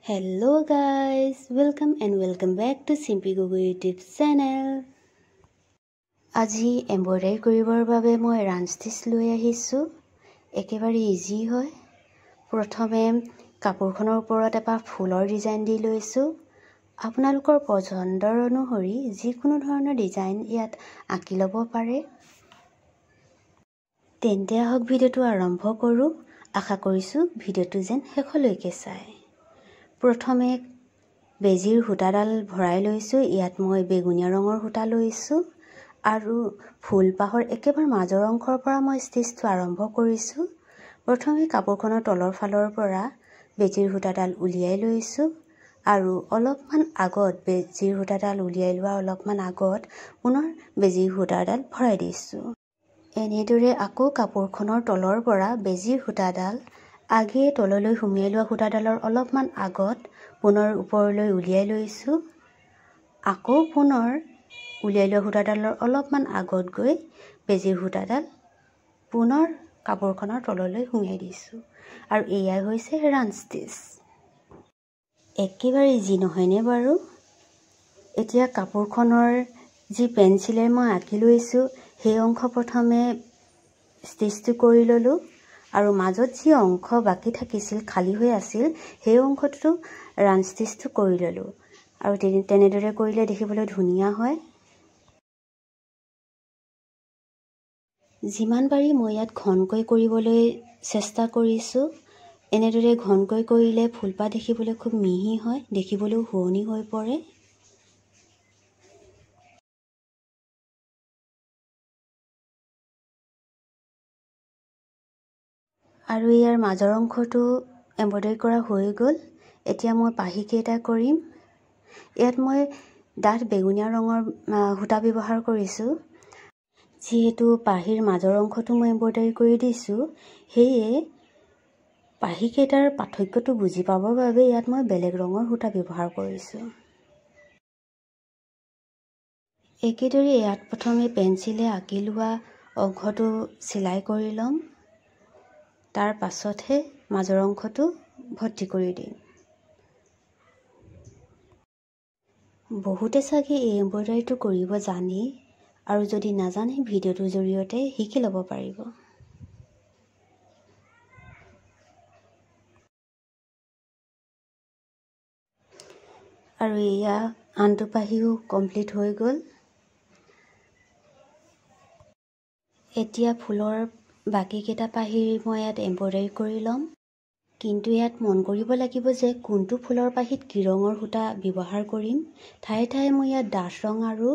Hello guys, welcome back to Simply Google YouTube channel. আজি embroidery কৰিবৰ বাবে মই ৰাঞ্চ ষ্টিচ লৈ আহিছো। একেবাৰে ইজি হয়। প্ৰথমে কাপোৰখনৰ ওপৰত এটা ফুলৰ ডিজাইন দি লৈছো। আপোনালোকৰ পছন্দৰ অনুসৰি যিকোনো ধৰণৰ ডিজাইন ইয়াত আঁকি ল'ব পাৰে। তেন্তে আহক ভিডিঅ'টো আৰম্ভ কৰো। আশা কৰিছো ভিডিঅ'টো যেন শেষলৈকে চাই। প্ৰথমে বেজিৰ সূতাডাল ভৰাই লৈছো। ইয়াত মই বেগুনীয়া ৰঙৰ সূতা লৈছো আৰু ফুলপাহৰ একেবাৰে মাজৰ অংশৰ পৰা মই ষ্টিচটো আৰম্ভ কৰিছো। প্ৰথমে কাপোৰখনৰ তলৰ ফালৰ পৰা বেজিৰ সূতাডাল উলিয়াই লৈছো আৰু অলপমান আগত বেজিৰ সূতাডাল উলিয়াই লোৱা অলপমান আগত পুনৰ বেজিৰ সূতাডাল ভৰাই দিছো। এনেদৰে আকৌ কাপোৰখনৰ তলৰ পৰা বেজিৰ সূতাডাল আগে তললৈ সুমিয়াই লোৱা সূতাডালৰ অলপমান আগত পুনৰ ওপৰলৈ উলিয়াই লৈছো। আকৌ পুনৰ উলিয়াই লোৱা সূতাডালৰ অলপমান আগত গৈ বেজিৰ সূতাডাল পুনৰ কাপোৰখনৰ তললৈ সুমিয়াই দিছো আৰু এয়াই হৈছে ৰাঞ্চ ষ্টিচ। একেবাৰে ইজি নহয়নে বাৰু? এতিয়া কাপোৰখনৰ যি পেন্সিলে মই আঁকি লৈছো সেই অংশ প্ৰথমে ষ্টিচটো কৰি ললো আৰু মাজত যি অংশ বাকি থাকিছিল খালি হৈ আছিল সেই অংশটো ৰাঞ্চ ষ্টিচটো কৰি ললো আৰু তেনেদৰে কৰিলে দেখিবলৈ ধুনীয়া হয়। যিমান পাৰি মই ইয়াত ঘনকৈ কৰিবলৈ চেষ্টা কৰিছো। এনেদৰে ঘনকৈ কৰিলে ফুলপাহ দেখিবলৈ খুব মিহি হয়, দেখিবলৈও শুৱনি হৈ পৰে। আৰু ইয়াৰ মাজৰ অংশটো এমব্ৰইডাৰী কৰা হৈ গ'ল। এতিয়া মই পাহিকেইটা কৰিম। ইয়াত মই ডাঠ বেগুনীয়া ৰঙৰ সূতা ব্যৱহাৰ কৰিছো। যিহেতু পাহিৰ মাজৰ অংশটো মই এমব্ৰইডাৰী কৰি দিছো, সেয়ে পাহিকেইটাৰ পাৰ্থক্যটো বুজি পাবৰ বাবে ইয়াত মই বেলেগ ৰঙৰ সূতা ব্যৱহাৰ কৰিছো। একেদৰে ইয়াত প্ৰথমে পেন্সিলে আঁকি লোৱা অংশটো চিলাই কৰি ল'ম। তাৰ পাছতহে মাজৰ অংশটো ভৰ্তি কৰি দিম। বহুতে চাগে এই এমব্ৰইডাৰীটো কৰিব জানে আৰু যদি নাজানে ভিডিঅ'টোৰ জৰিয়তে শিকি ল'ব পাৰিব। আৰু এয়া আনটো পাহিও কমপ্লিট হৈ গ'ল। এতিয়া ফুলৰ বাকী কেইটা পাহি মই ইয়াত এমব্ৰইডাৰী কৰি ল'ম। কিন্তু ইয়াত মন কৰিব লাগিব যে কোনটো ফুলৰ পাহিত কি ৰঙৰ সূতা ব্যৱহাৰ কৰিম। ঠায়ে ঠায়ে মই ইয়াত ডাঠ ৰং আৰু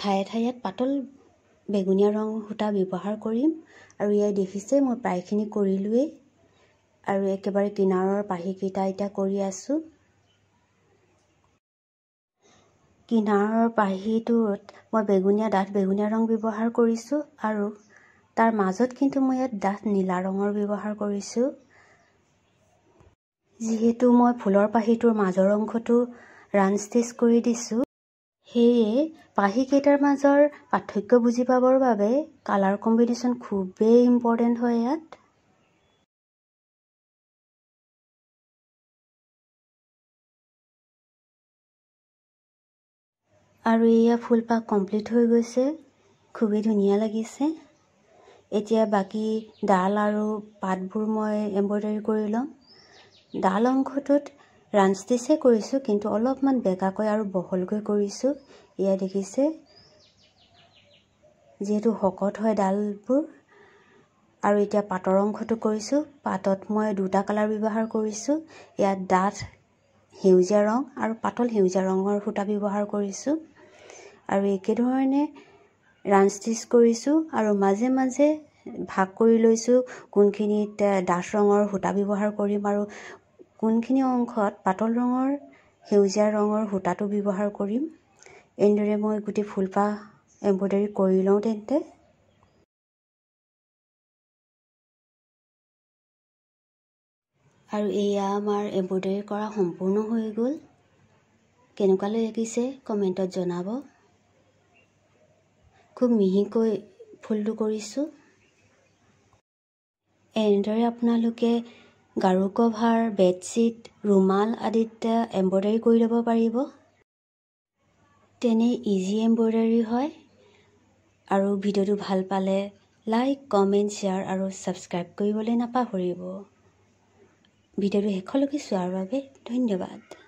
ঠায়ে ঠায়ে ইয়াত পাতল বেগুনীয়া ৰং সূতা ব্যৱহাৰ কৰিম। আৰু ইয়াত দেখিছে মই প্ৰায়খিনি কৰিলোৱেই আৰু একেবাৰে কিনাৰৰ পাহিকেইটা এতিয়া কৰি আছো। কিনাৰৰ পাহিটোত মই ডাঠ বেগুনীয়া ৰং ব্যৱহাৰ কৰিছো আৰু তাৰ মাজত কিন্তু মই ইয়াত ডাঠ নীলা ৰঙৰ ব্যৱহাৰ কৰিছো। যিহেতু মই ফুলৰ পাহিটোৰ মাজৰ অংশটো ৰাঞ্চ ষ্টিচ কৰি দিছো, সেয়ে পাহিকেইটাৰ মাজৰ পাৰ্থক্য বুজি পাবৰ বাবে কালাৰ কম্বিনেশ্যন খুবেই ইম্পৰ্টেণ্ট হয় ইয়াত। আৰু এয়া ফুলপাহ কমপ্লিট হৈ গৈছে, খুবেই ধুনীয়া লাগিছে। এতিয়া বাকী ডাল আৰু পাতবোৰ মই এমব্ৰইডাৰী কৰি ল'ম। ডাল অংশটোত ৰাঞ্চ ষ্টিচে কৰিছো, কিন্তু অলপমান বেকাকৈ আৰু বহলকৈ কৰিছো। এয়া দেখিছে, যিহেতু শকত হয় ডালবোৰ। আৰু এতিয়া পাতৰ অংশটো কৰিছো। পাতত মই দুটা কালাৰ ব্যৱহাৰ কৰিছো। ইয়াত ডাঠ সেউজীয়া ৰং আৰু পাতল সেউজীয়া ৰঙৰ সূতা ব্যৱহাৰ কৰিছো আৰু একেধৰণে ৰাঞ্চ ষ্টিচ কৰিছো আৰু মাজে মাজে ভাগ কৰি লৈছো কোনখিনিত ডাঠ ৰঙৰ সূতা ব্যৱহাৰ কৰিম আৰু কোনখিনি অংশত পাতল ৰঙৰ সেউজীয়া ৰঙৰ সূতাটো ব্যৱহাৰ কৰিম। এনেদৰে মই গোটেই ফুলপাহ এমব্ৰইডাৰী কৰি লওঁ। তেন্তে আৰু এয়া আমাৰ এমব্ৰইডাৰী কৰা সম্পূৰ্ণ হৈ গ'ল। কেনেকুৱা লাগিছে কমেণ্টত জনাব। খুব মিহিকৈ ফুলটো কৰিছো। এনেদৰে আপোনালোকে গাৰু কভাৰ, বেডশ্বীট, ৰুমাল আদিত এম্ব্ৰইডাৰী কৰি ল'ব পাৰিব। তেনে ইজি এম্ব্ৰইডাৰী হয়। আৰু ভিডিঅ'টো ভাল পালে লাইক, কমেণ্ট, শ্বেয়াৰ আৰু ছাবস্ক্ৰাইব কৰিবলৈ নাপাহৰিব। ভিডিঅ'টো শেষলৈকে চোৱাৰ বাবে ধন্যবাদ।